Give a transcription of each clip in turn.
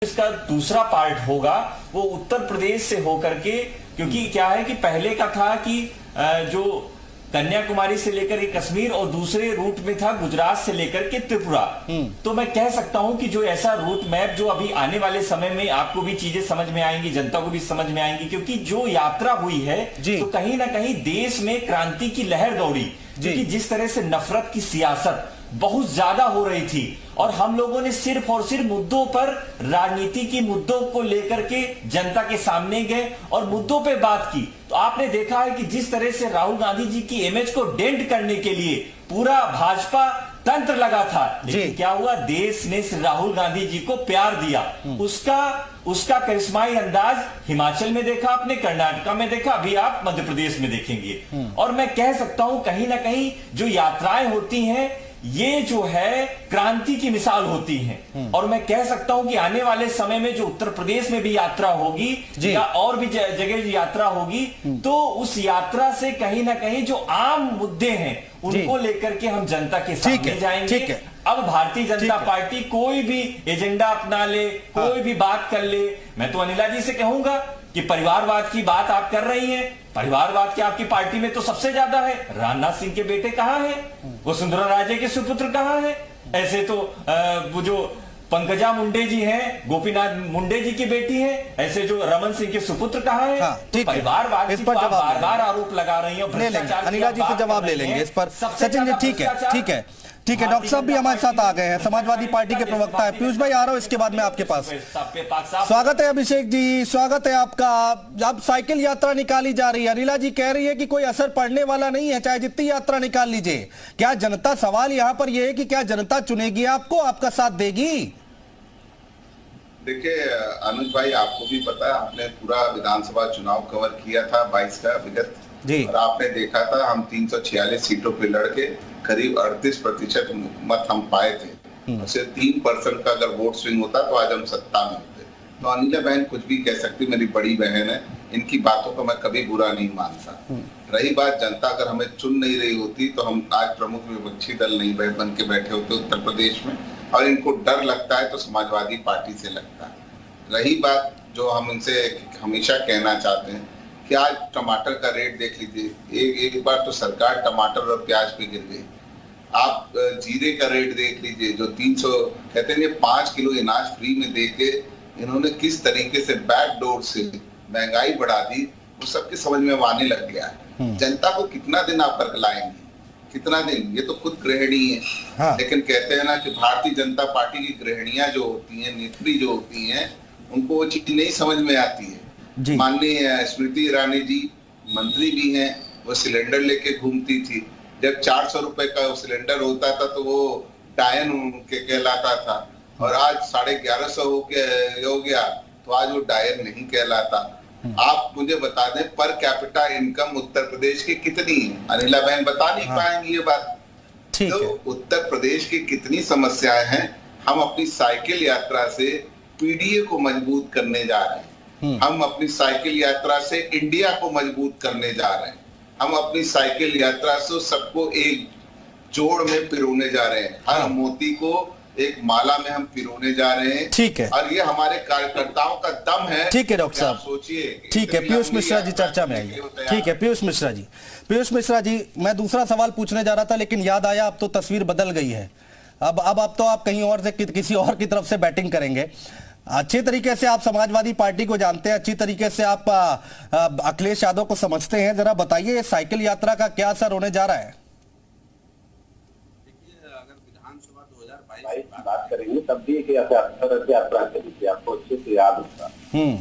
इसका दूसरा पार्ट होगा वो उत्तर प्रदेश से होकर के, क्योंकि क्या है कि पहले का था कि जो कन्याकुमारी से लेकर के कश्मीर और दूसरे रूट में था गुजरात से लेकर के त्रिपुरा। तो मैं कह सकता हूं कि जो ऐसा रूट मैप जो अभी आने वाले समय में आपको भी चीजें समझ में आएंगी, जनता को भी समझ में आएंगी, क्योंकि जो यात्रा हुई है तो कहीं ना कहीं देश में क्रांति की लहर दौड़ी, क्योंकि जिस तरह से नफरत की सियासत बहुत ज्यादा हो रही थी और हम लोगों ने सिर्फ और सिर्फ मुद्दों पर, राजनीति की मुद्दों को लेकर के जनता के सामने गए और मुद्दों पे बात की। तो आपने देखा है कि जिस तरह से राहुल गांधी जी की इमेज को डेंट करने के लिए पूरा भाजपा तंत्र लगा था, लेकिन क्या हुआ, देश ने राहुल गांधी जी को प्यार दिया। उसका करिश्माई अंदाज हिमाचल में देखा आपने, कर्नाटका में देखा, अभी आप मध्य प्रदेश में देखेंगे। और मैं कह सकता हूं कहीं ना कहीं जो यात्राएं होती हैं ये जो है क्रांति की मिसाल होती हैं। और मैं कह सकता हूं कि आने वाले समय में जो उत्तर प्रदेश में भी यात्रा होगी या और भी जगह यात्रा होगी, तो उस यात्रा से कहीं ना कहीं जो आम मुद्दे हैं उनको लेकर के हम जनता के सामने जाएंगे। अब भारतीय जनता पार्टी कोई भी एजेंडा अपना ले, कोई भी बात कर ले, मैं तो अनिला जी से कहूंगा कि परिवारवाद की बात आप कर रही हैं, परिवारवाद की आपकी पार्टी में तो सबसे ज्यादा है। राजनाथ सिंह के बेटे कहां हैं, वसुंधरा राजे के सुपुत्र कहां हैं? ऐसे तो वो जो पंकजा मुंडे जी हैं, गोपीनाथ मुंडे जी की बेटी है, ऐसे जो रमन सिंह के सुपुत्र कहां हैं? तो परिवारवाद की बार बार आरोप लगा रही है। अनिला जी से जवाब ले लेंगे इस पर। सचिन जी ठीक है डॉक्टर साहब भी हमारे साथ आ गए हैं, समाजवादी पार्टी के प्रवक्ता है। पीयूष भाई आ रहा हूं इसके बाद में आपके पास। स्वागत है अभिषेक जी, स्वागत है आपका। अब साइकिल यात्रा निकाली जा रही है, अनिला जी कह रही है कि कोई असर पड़ने वाला नहीं है चाहे जितनी यात्रा निकाल लीजिए। क्या जनता, सवाल यहां पर यह है कि क्या जनता चुनेगी आपको, आपका साथ देगी? देखिए अनुज भाई, आपको भी पता है, आपने पूरा विधानसभा चुनाव कवर किया था 22 का विगत जी, और आपने देखा था हम 346 सीटों पे लड़के करीब 38% मत हम पाए थे। और सिर्फ 3% का अगर वोट स्विंग होता तो आज हम सत्ता में होते। तो अनिला बहन कुछ भी कह सकती, मेरी बड़ी बहन है, इनकी बातों को मैं कभी बुरा नहीं मानता। रही बात जनता अगर हमें चुन नहीं रही होती तो हम आज प्रमुख विपक्षी दल नहीं बन के बैठे होते उत्तर प्रदेश में, और इनको डर लगता है तो समाजवादी पार्टी से लगता है। रही बात जो हम इनसे हमेशा कहना चाहते हैं कि आज टमाटर का रेट देख लीजिए, एक बार तो सरकार टमाटर और प्याज पे गिर गई। आप जीरे का रेट देख लीजिए, जो 300 कहते हैं 5 किलो अनाज फ्री में दे के इन्होंने किस तरीके से बैकडोर से महंगाई बढ़ा दी, वो सबके समझ में आने लग गया है। जनता को कितना दिन आप बरगलाएंगे, कितना दिन? ये तो खुद गृहिणी है। हाँ। लेकिन कहते हैं ना कि भारतीय जनता पार्टी की गृहिणियां जो होती हैं, नेत्री जो होती हैं, उनको वो चीज नहीं समझ में आती है। माननीय स्मृति ईरानी जी मंत्री भी हैं, वो सिलेंडर लेके घूमती थी। जब 400 रुपए का सिलेंडर होता था तो वो डायन के कहलाता था, और आज 1150 हो गया तो आज वो डायन नहीं कहलाता। आप मुझे बता दें per capita income Uttar Pradesh की कितनी है? अनिला बहन बता नहीं पाएंगी ये बात। तो उत्तर प्रदेश की कितनी समस्याएं हैं। हम अपनी साइकिल यात्रा से पीडीए को मजबूत करने जा रहे हैं, हम अपनी साइकिल यात्रा से इंडिया को मजबूत करने जा रहे हैं, हम अपनी साइकिल यात्रा से सबको एक जोड़ में पिरोने जा रहे हैं, हर मोती को एक माला में हम पिरोने जा रहे हैं। ठीक है, और ये हमारे कार्यकर्ताओं का दम है। ठीक है डॉक्टर साहब, सोचिए। ठीक है पीयूष मिश्रा जी चर्चा में आइए। ठीक है पीयूष मिश्रा जी, मैं दूसरा सवाल पूछने जा रहा था लेकिन याद आया अब तो तस्वीर बदल गई है। अब तो आप कहीं और से किसी और की तरफ से बैटिंग करेंगे। अच्छे तरीके से आप समाजवादी पार्टी को जानते हैं, अच्छी तरीके से आप अखिलेश यादव को समझते हैं, जरा बताइए साइकिल यात्रा का क्या असर होने जा रहा है? देखिए, अगर विधानसभा 2022 की बात करेंगे तब भी एक यात्रा चली थी, आपको अच्छे से याद होगा।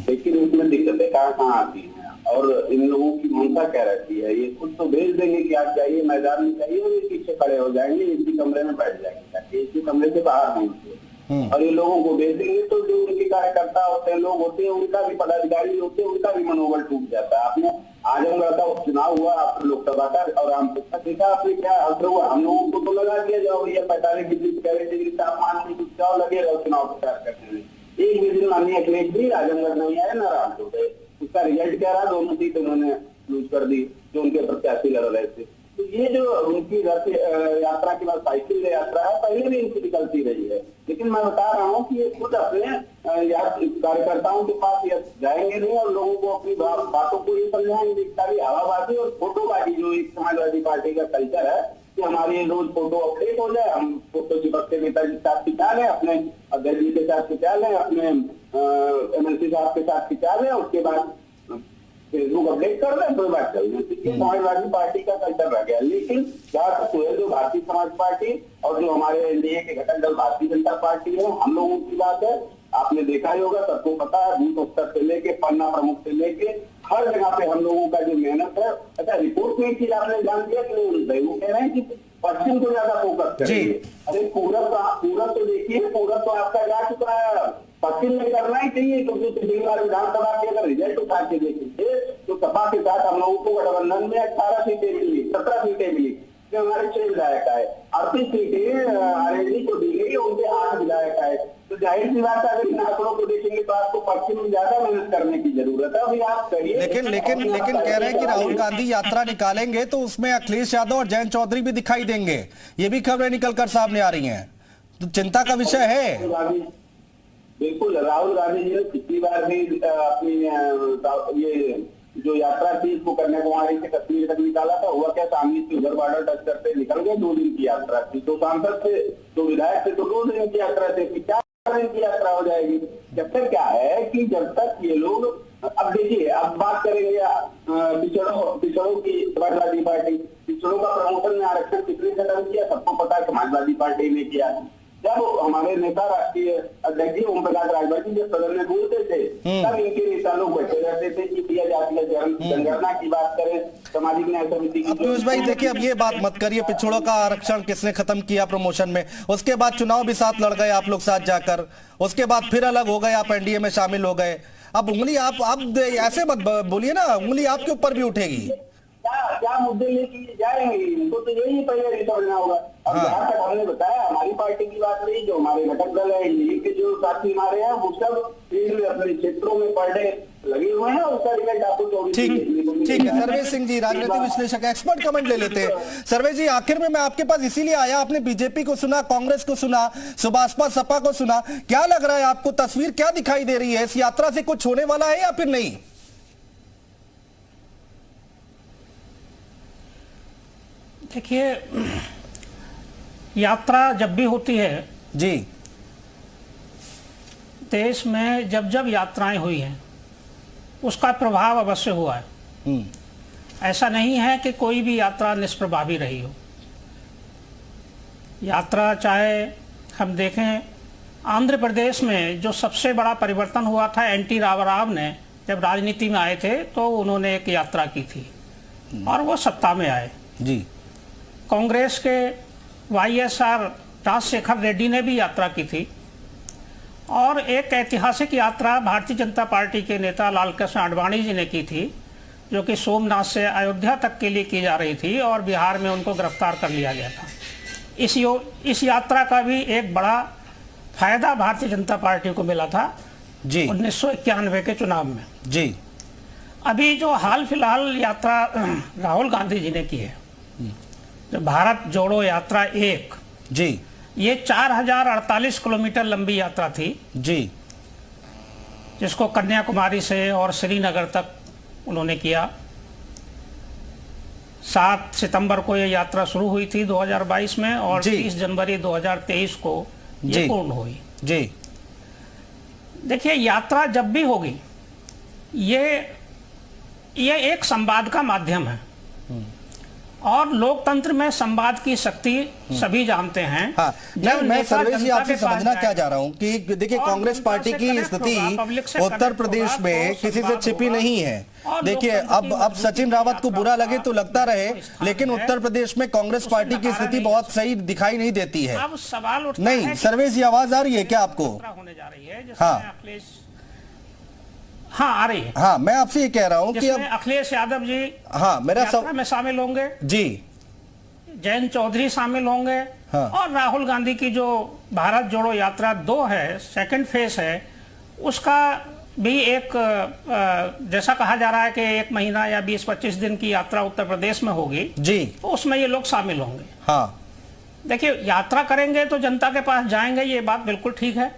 लेकिन इसमें दिक्कतें कहाँ आती हैं और इन लोगों की मनसा क्या रहती है? ये खुद तो भेज देंगे कि आप जाइए मैदान में जाइए, और ये पीछे खड़े हो जाएंगे, इसी कमरे में बैठ जाएंगे ताकि इसी कमरे से बाहर नहीं होते। और ये लोगों को भेज देंगे तो जो उनके कार्यकर्ता होते हैं, लोग होते हैं, उनका भी पदाधिकारी होते हैं, उनका भी मनोबल टूट जाता है। आपने आजमगढ़ का चुनाव हुआ, आप लोकसभा का, और रामपुर देखा आपने क्या असर हुआ? हम लोगों को तो लगा दिया जाओ भैया 45 डिग्री 40 डिग्री तापमान में चुनाव लगेगा चुनाव प्रचार करने में। एक भी दिन माननीय अखिलेश जी आजमगढ़ नहीं आए ना रामपुर गए, उसका रिजल्ट क्या रहा? दोनों सीट उन्होंने लूज कर दी जो उनके प्रत्याशी लड़ रहे थे। तो ये जो उनकी रथ यात्रा के बाद साइकिल यात्रा है, पहले भी इनकी निकलती रही है, लेकिन मैं बता रहा हूँ कि ये खुद अपने कार्यकर्ताओं के पास जाएंगे नहीं और लोगों को अपनी बातों को ये समझाएंगे। सारी हवाबाजी और फोटोबाजी जो एक समाजवादी पार्टी का कल्चर है कि हमारी रोज फोटो अपडेट हो जाए, हम फोटो चिपकते नेताजी के साथ खिंचा लें, अपने अध्यक्ष जी के साथ खिंचा लें, अपने MLC साहब के साथ खिंचा लें, उसके बाद फेसबुक अपडेट कर रहे हैं, कोई बात चल रही है। समाजवादी पार्टी का कल्चर रह गया। लेकिन क्या है, जो भारतीय समाज पार्टी और जो हमारे एनडीए के घटक दल भारतीय जनता पार्टी है, हम लोगों की बात है, आपने देखा ही होगा, सबको पता है, बूथ स्तर से लेके पन्ना प्रमुख से लेके हर जगह पे हम लोगों का जो मेहनत है। अच्छा, रिपोर्ट में एक चीज आपने जान दिया कि वो कह रहे हैं कि पश्चिम को ज्यादा फोकस करेंगे। अरे पूरब तो देखिए, पूरब तो आपका जा चुका है, पश्चिम में करना ही चाहिए, क्योंकि पिछली बार विधानसभा के अगर रिजल्ट उठा के देखेंगे तो सपा के साथ हम लोगों को गठबंधन में 18 सीटें मिली, 17 सीटें मिली, जो हमारे 6 विधायक आए, 38 सीटें आरएलडी को दी गई, उनके 8 विधायक आए। तो जाहिर सी बात है, अगर इन आंकड़ों को देखेंगे तो आपको पश्चिम में ज्यादा मेहनत करने की जरूरत है। अभी आप करिए, लेकिन कह रहे हैं कि राहुल गांधी यात्रा निकालेंगे तो उसमें अखिलेश यादव और जयंत चौधरी भी दिखाई देंगे, ये भी खबरें निकलकर सामने आ रही हैं, तो चिंता का विषय है। बिल्कुल, राहुल गांधी जी ने पिछली बार भी अपनी ये जो यात्रा थी इसको कन्याकुमारी से कश्मीर तक निकाला था। हुआ क्या, सामने से उधर बॉर्डर टच करते निकल गए। 2 दिन की यात्रा थी, 2 सांसद थे, 2 विधायक थे, तो 2 दिन की यात्रा थी, 4 दिन की यात्रा हो जाएगी। जब तक क्या है कि जब तक ये लोग, अब देखिए, अब बात करेंगे पिछड़ों की समाजवादी पार्टी, पिछड़ों का प्रमोशन में आरक्षण किसने खत्म किया, सबको पता है, समाजवादी पार्टी ने किया। जब हमारे नेता राष्ट्रीय अध्यक्ष जी ओम प्रकाश राजभर जी जब सदन में बोलते थे, तब इनके नेता लोग बैठे रहते थे कि दिया जातीय जनगणना की बात करें, सामाजिक न्याय समिति की। पीयूष भाई देखिए, अब ये बात मत करिए पिछड़ों का आरक्षण किसने खत्म किया प्रमोशन में, उसके बाद चुनाव भी साथ लड़ गए आप लोग साथ जाकर, उसके बाद फिर अलग हो गए, आप एनडीए में शामिल हो गए। अब उंगली आप ऐसे मत बोलिए ना, उंगली आपके ऊपर भी उठेगी। क्या मुद्दे लेके जाएंगे, इनको तो यही पहले समझना होगा। अब जहाँ तक हमने बताया, हमारी पार्टी की बात रही, जो हमारे घटक दल है, एनडीए के जो साथी हमारे हैं, वो सब फील्ड में अपने क्षेत्रों में पर डे लगे हुए हैं, और उसका रिजल्ट आपको ठीक है। सर्वेश सिंह जी, राजनीतिक विश्लेषक, एक्सपर्ट कमेंट ले लेते हैं। सर्वेश जी, आखिर में मैं आपके पास इसीलिए आया, आपने बीजेपी को सुना, कांग्रेस को सुना, सुभाषपा सपा को सुना, क्या लग रहा है आपको, तस्वीर क्या दिखाई दे रही है, इस यात्रा से कुछ होने वाला है या फिर नहीं? देखिए, यात्रा जब भी होती है जी, देश में जब जब यात्राएं हुई हैं उसका प्रभाव अवश्य हुआ है। ऐसा नहीं है कि कोई भी यात्रा निष्प्रभावी रही हो। यात्रा चाहे हम देखें, आंध्र प्रदेश में जो सबसे बड़ा परिवर्तन हुआ था, एनटी रामाराव ने जब राजनीति में आए थे तो उन्होंने एक यात्रा की थी और वो सत्ता में आए जी। कांग्रेस के वाईएसआर राजशेखर रेड्डी ने भी यात्रा की थी, और एक ऐतिहासिक यात्रा भारतीय जनता पार्टी के नेता लालकृष्ण आडवाणी जी ने की थी, जो कि सोमनाथ से अयोध्या तक के लिए की जा रही थी, और बिहार में उनको गिरफ्तार कर लिया गया था। इस यात्रा का भी एक बड़ा फायदा भारतीय जनता पार्टी को मिला था जी 1991 के चुनाव में जी। अभी जो हाल फिलहाल यात्रा राहुल गांधी जी ने की है, जो भारत जोड़ो यात्रा 1 जी, ये 4048 किलोमीटर लंबी यात्रा थी जी, जिसको कन्याकुमारी से और श्रीनगर तक उन्होंने किया। 7 सितंबर को ये यात्रा शुरू हुई थी 2022 में, और 30 जनवरी 2023 को ये पूर्ण हुई जी। देखिए, यात्रा जब भी होगी, ये एक संवाद का माध्यम है, और लोकतंत्र में संवाद की शक्ति सभी जानते हैं। हाँ, मैं सर्वेश जी आपसे समझना क्या चाह रहा हूं कि देखिए, कांग्रेस पार्टी की स्थिति उत्तर प्रदेश में किसी से छिपी नहीं है। देखिए, अब सचिन रावत को बुरा लगे तो लगता रहे, लेकिन उत्तर प्रदेश में कांग्रेस पार्टी की स्थिति बहुत सही दिखाई नहीं देती है। अब सवाल उठता नहीं, है, सर्वेश जी आवाज आ रही है क्या आपको? होने जा रही है, हाँ हाँ आ रही है। हाँ, मैं आपसे ये कह रहा हूँ कि अब अखिलेश यादव जी हाँ मेरा सब में शामिल होंगे जी, जयंत चौधरी शामिल होंगे, हाँ। और राहुल गांधी की जो भारत जोड़ो यात्रा 2 है, सेकंड फेज है, उसका भी एक जैसा कहा जा रहा है कि 1 महीना या 20-25 दिन की यात्रा उत्तर प्रदेश में होगी जी, तो उसमें ये लोग शामिल होंगे। हाँ, देखिए, यात्रा करेंगे तो जनता के पास जाएंगे, ये बात बिल्कुल ठीक है।